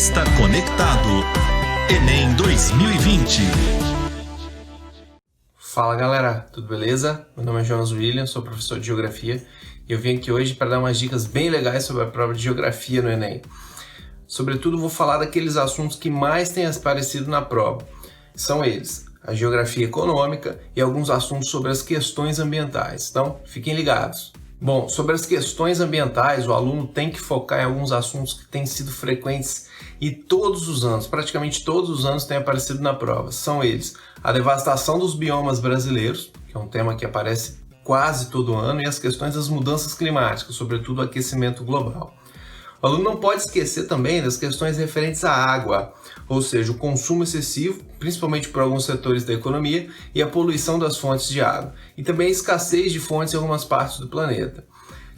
Está conectado. Enem 2020. Fala galera, tudo beleza? Meu nome é Jonas William, sou professor de Geografia e eu vim aqui hoje para dar umas dicas bem legais sobre a prova de Geografia no Enem. Sobretudo vou falar daqueles assuntos que mais têm aparecido na prova. São eles: a geografia econômica e alguns assuntos sobre as questões ambientais. Então, fiquem ligados. Bom, sobre as questões ambientais, o aluno tem que focar em alguns assuntos que têm sido frequentes e todos os anos, praticamente todos os anos, têm aparecido na prova. São eles: a devastação dos biomas brasileiros, que é um tema que aparece quase todo ano, e as questões das mudanças climáticas, sobretudo o aquecimento global. O aluno não pode esquecer também das questões referentes à água, ou seja, o consumo excessivo, principalmente por alguns setores da economia, e a poluição das fontes de água, e também a escassez de fontes em algumas partes do planeta.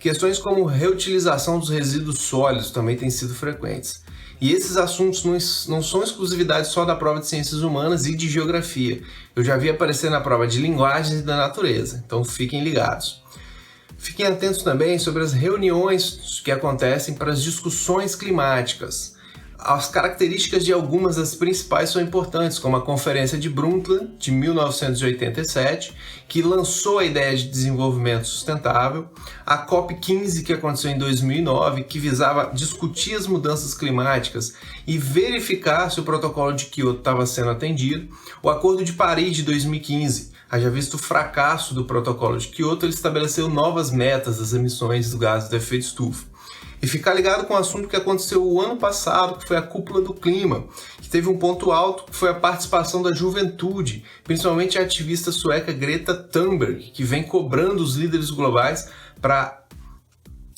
Questões como reutilização dos resíduos sólidos também têm sido frequentes. E esses assuntos não são exclusividade só da prova de Ciências Humanas e de Geografia. Eu já vi aparecer na prova de Linguagens e da Natureza, então fiquem ligados. Fiquem atentos também sobre as reuniões que acontecem para as discussões climáticas. As características de algumas das principais são importantes, como a Conferência de Brundtland, de 1987, que lançou a ideia de desenvolvimento sustentável, a COP15, que aconteceu em 2009, que visava discutir as mudanças climáticas e verificar se o protocolo de Kyoto estava sendo atendido, o Acordo de Paris, de 2015, haja visto o fracasso do protocolo de Kyoto, ele estabeleceu novas metas das emissões dos gases de efeito estufa. E ficar ligado com o assunto que aconteceu o ano passado, que foi a Cúpula do Clima, que teve um ponto alto, que foi a participação da juventude, principalmente a ativista sueca Greta Thunberg, que vem cobrando os líderes globais para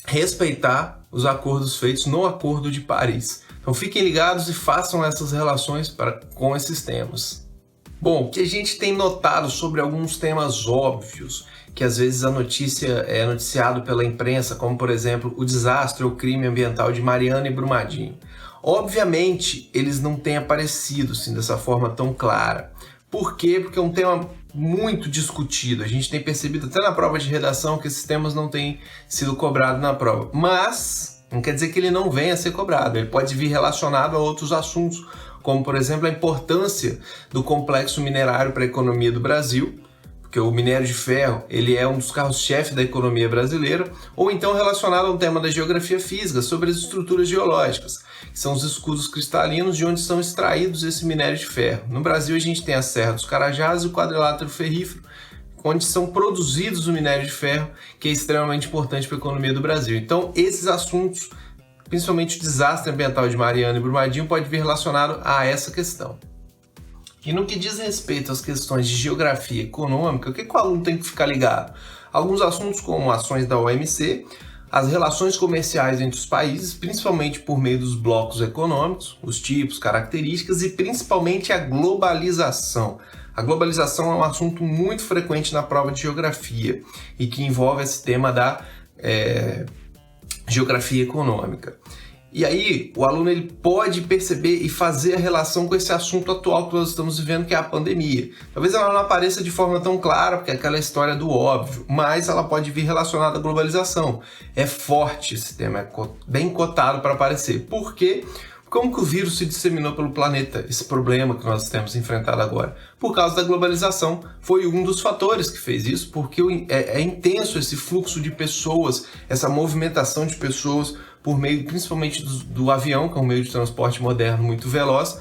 respeitar os acordos feitos no Acordo de Paris. Então fiquem ligados e façam essas relações com esses temas. Bom, o que a gente tem notado sobre alguns temas óbvios, que às vezes a notícia é noticiado pela imprensa, como por exemplo o desastre ou crime ambiental de Mariana e Brumadinho. Obviamente eles não têm aparecido assim, dessa forma tão clara. Por quê? Porque é um tema muito discutido. A gente tem percebido até na prova de redação que esses temas não têm sido cobrados na prova. Mas não quer dizer que ele não venha a ser cobrado. Ele pode vir relacionado a outros assuntos, como por exemplo a importância do complexo minerário para a economia do Brasil, porque o minério de ferro ele é um dos carros-chefe da economia brasileira, ou então relacionado ao tema da geografia física, sobre as estruturas geológicas, que são os escudos cristalinos de onde são extraídos esse minério de ferro. No Brasil a gente tem a Serra dos Carajás e o quadrilátero ferrífero, onde são produzidos o minério de ferro, que é extremamente importante para a economia do Brasil. Então esses assuntos, principalmente o desastre ambiental de Mariana e Brumadinho, pode vir relacionado a essa questão. E no que diz respeito às questões de geografia econômica, o que o aluno tem que ficar ligado? Alguns assuntos como ações da OMC, as relações comerciais entre os países, principalmente por meio dos blocos econômicos, os tipos, características e principalmente a globalização. A globalização é um assunto muito frequente na prova de geografia e que envolve esse tema da geografia econômica. E aí, o aluno ele pode perceber e fazer a relação com esse assunto atual que nós estamos vivendo, que é a pandemia. Talvez ela não apareça de forma tão clara, porque é aquela história do óbvio, mas ela pode vir relacionada à globalização. É forte esse tema, é bem cotado para aparecer. Por quê? Como que o vírus se disseminou pelo planeta, esse problema que nós temos enfrentado agora? Por causa da globalização. Foi um dos fatores que fez isso, porque é intenso esse fluxo de pessoas, essa movimentação de pessoas por meio principalmente do avião, que é um meio de transporte moderno muito veloz,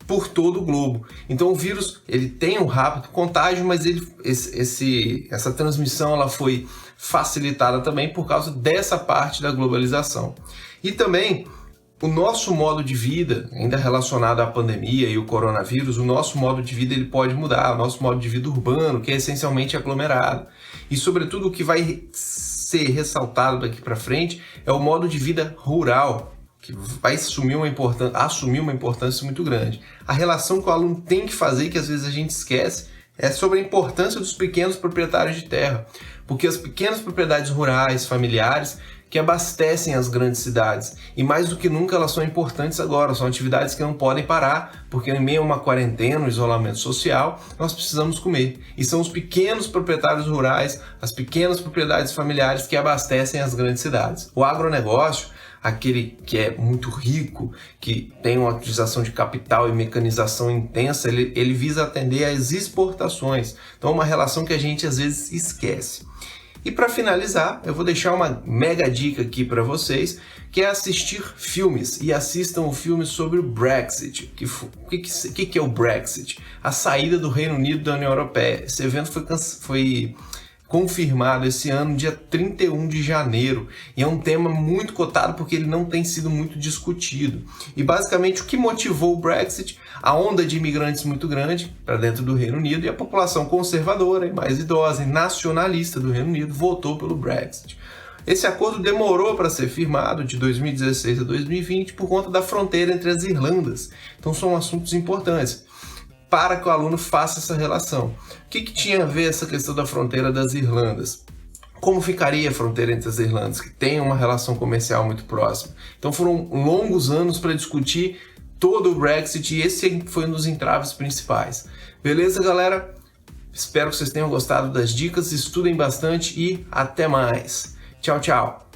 por todo o globo. Então o vírus ele tem um rápido contágio, mas essa transmissão ela foi facilitada também por causa dessa parte da globalização. E também o nosso modo de vida, ainda relacionado à pandemia e o coronavírus, o nosso modo de vida ele pode mudar, o nosso modo de vida urbano, que é essencialmente aglomerado. E sobretudo o que vai ser ressaltado daqui para frente é o modo de vida rural, que vai assumir uma importância muito grande. A relação que o aluno tem que fazer, que às vezes a gente esquece, é sobre a importância dos pequenos proprietários de terra, porque as pequenas propriedades rurais, familiares, que abastecem as grandes cidades. E mais do que nunca elas são importantes agora, são atividades que não podem parar, porque em meio a uma quarentena, um isolamento social, nós precisamos comer. E são os pequenos proprietários rurais, as pequenas propriedades familiares que abastecem as grandes cidades. O agronegócio, aquele que é muito rico, que tem uma utilização de capital e mecanização intensa, ele visa atender às exportações. Então é uma relação que a gente às vezes esquece. E para finalizar, eu vou deixar uma mega dica aqui para vocês, que é assistir filmes, e assistam o filme sobre o Brexit. O que é o Brexit? A saída do Reino Unido da União Europeia. Esse evento foi confirmado esse ano, dia 31 de janeiro, e é um tema muito cotado porque ele não tem sido muito discutido. E basicamente o que motivou o Brexit? A onda de imigrantes muito grande para dentro do Reino Unido, e a população conservadora e mais idosa e nacionalista do Reino Unido votou pelo Brexit. Esse acordo demorou para ser firmado, de 2016 a 2020, por conta da fronteira entre as Irlandas. Então são assuntos importantes para que o aluno faça essa relação. O que tinha a ver essa questão da fronteira das Irlandas? Como ficaria a fronteira entre as Irlandas, que tem uma relação comercial muito próxima? Então foram longos anos para discutir todo o Brexit, e esse foi um dos entraves principais. Beleza, galera? Espero que vocês tenham gostado das dicas, estudem bastante e até mais. Tchau, tchau!